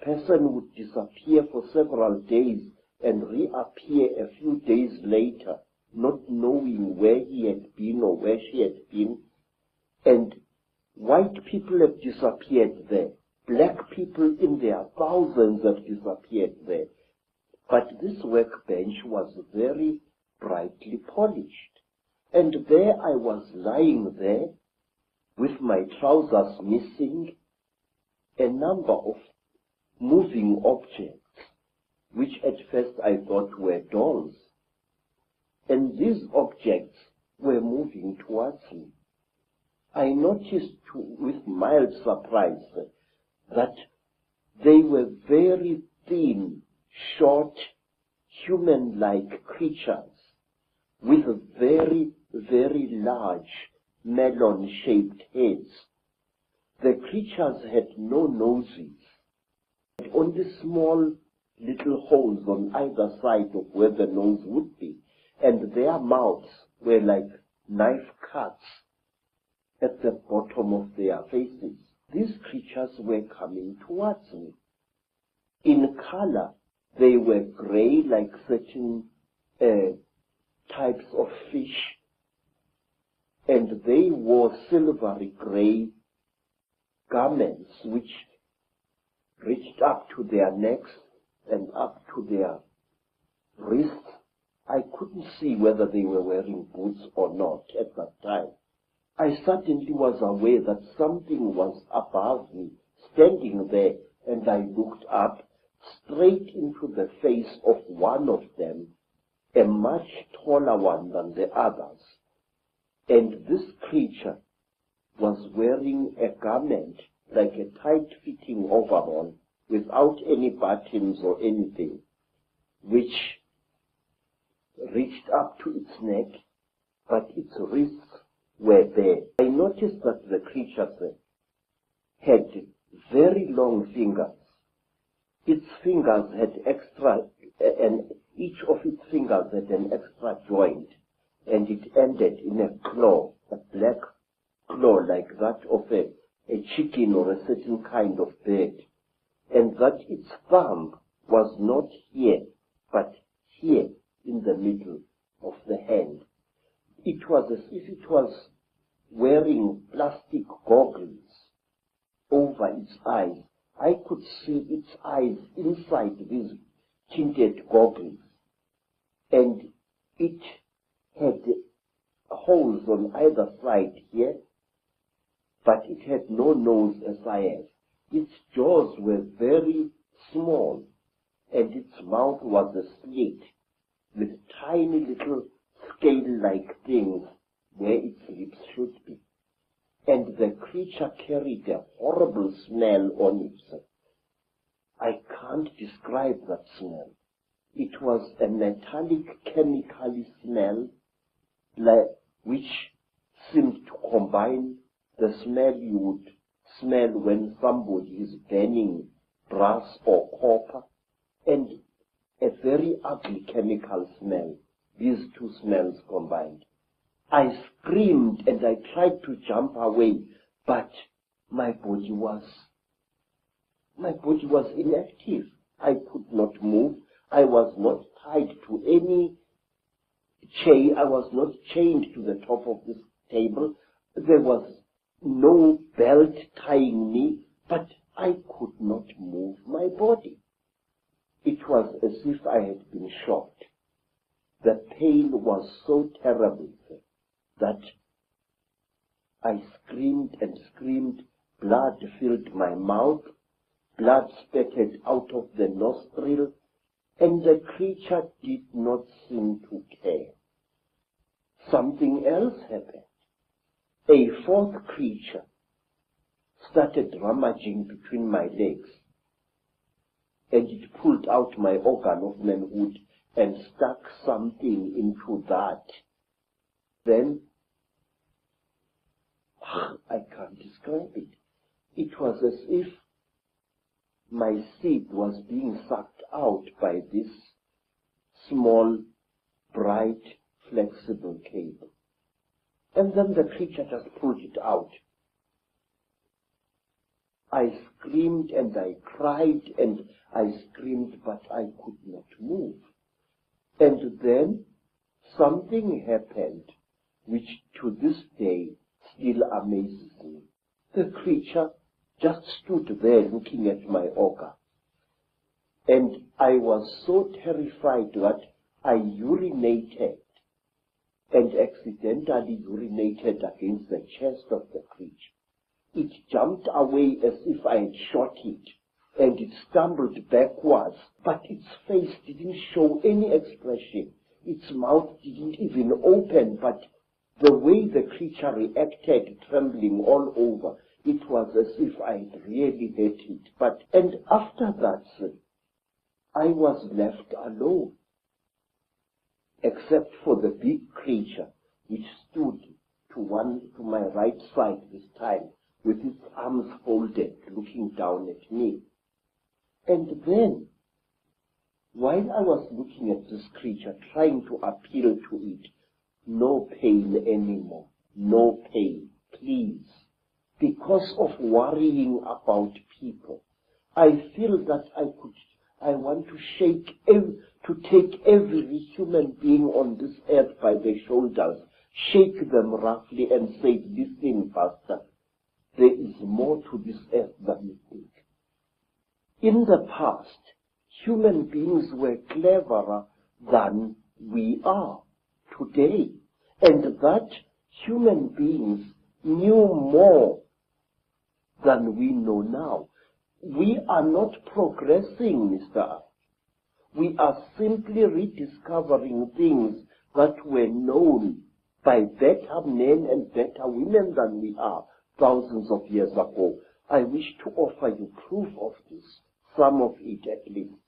person would disappear for several days and reappear a few days later, not knowing where he had been or where she had been. And white people have disappeared there. Black people in their thousands have disappeared there. But this workbench was very brightly polished. And there I was lying there with my trousers missing, a number of moving objects, which at first I thought were dolls. And these objects were moving towards me. I noticed with mild surprise that they were very thin, short, human-like creatures with very, very large melon-shaped heads. The creatures had no noses, but only small little holes on either side of where the nose would be, and their mouths were like knife cuts at the bottom of their faces. These creatures were coming towards me. In color, they were gray like certain types of fish, and they wore silvery gray garments which reached up to their necks and up to their wrists. I couldn't see whether they were wearing boots or not at that time. I suddenly was aware that something was above me, standing there, and I looked up straight into the face of one of them, a much taller one than the others. And this creature was wearing a garment like a tight-fitting overall without any buttons or anything, which reached up to its neck, but its wrists were bare. I noticed that the creature had very long fingers. Its fingers had extra, and each of its fingers had an extra joint, and it ended in a claw, a black claw like that of a chicken or a certain kind of bird, and that its thumb was not here, but here in the middle of the hand. It was as if it was wearing plastic goggles over its eyes. I could see its eyes inside these tinted goggles, and it had holes on either side here, but it had no nose as I have. Its jaws were very small, and its mouth was a slit with tiny little scale-like things where its lips should be. And the creature carried a horrible smell on it. I can't describe that smell. It was a metallic, chemical smell, which seemed to combine the smell you would smell when somebody is burning brass or copper, and a very ugly chemical smell, these two smells combined. I screamed and I tried to jump away, but my body was inactive. I could not move. I was not tied to any chain. I was not chained to the top of this table. There was no belt tying me, but I could not move my body. It was as if I had been shot. The pain was so terrible that I screamed and screamed. Blood filled my mouth. Blood spurted out of the nostril, and the creature did not seem to care. Something else happened. A fourth creature started rummaging between my legs, and it pulled out my organ of manhood and stuck something into that. Then, I can't describe it. It was as if my seed was being sucked out by this small, bright, flexible cable. And then the creature just pulled it out. I screamed and I cried and I screamed, but I could not move. And then something happened which to this day still amazes me. The creature just stood there looking at my ogre. And I was so terrified that I urinated and accidentally urinated against the chest of the creature. It jumped away as if I had shot it, and it stumbled backwards, but its face didn't show any expression. Its mouth didn't even open, but the way the creature reacted, trembling all over, it was as if I had really hurt it. And after that, I was left alone, except for the big creature, which stood to my right side this time, with its arms folded, looking down at me. And then, while I was looking at this creature, trying to appeal to it, no pain anymore, no pain, please. Because of worrying about people, I feel that I want to take every human being on this earth by the shoulders, shake them roughly and say, listen, Pastor, there is more to this earth than you think. In the past, human beings were cleverer than we are today, and that human beings knew more than we know now. We are not progressing, Mr. We are simply rediscovering things that were known by better men and better women than we are thousands of years ago. I wish to offer you proof of this, some of it at least.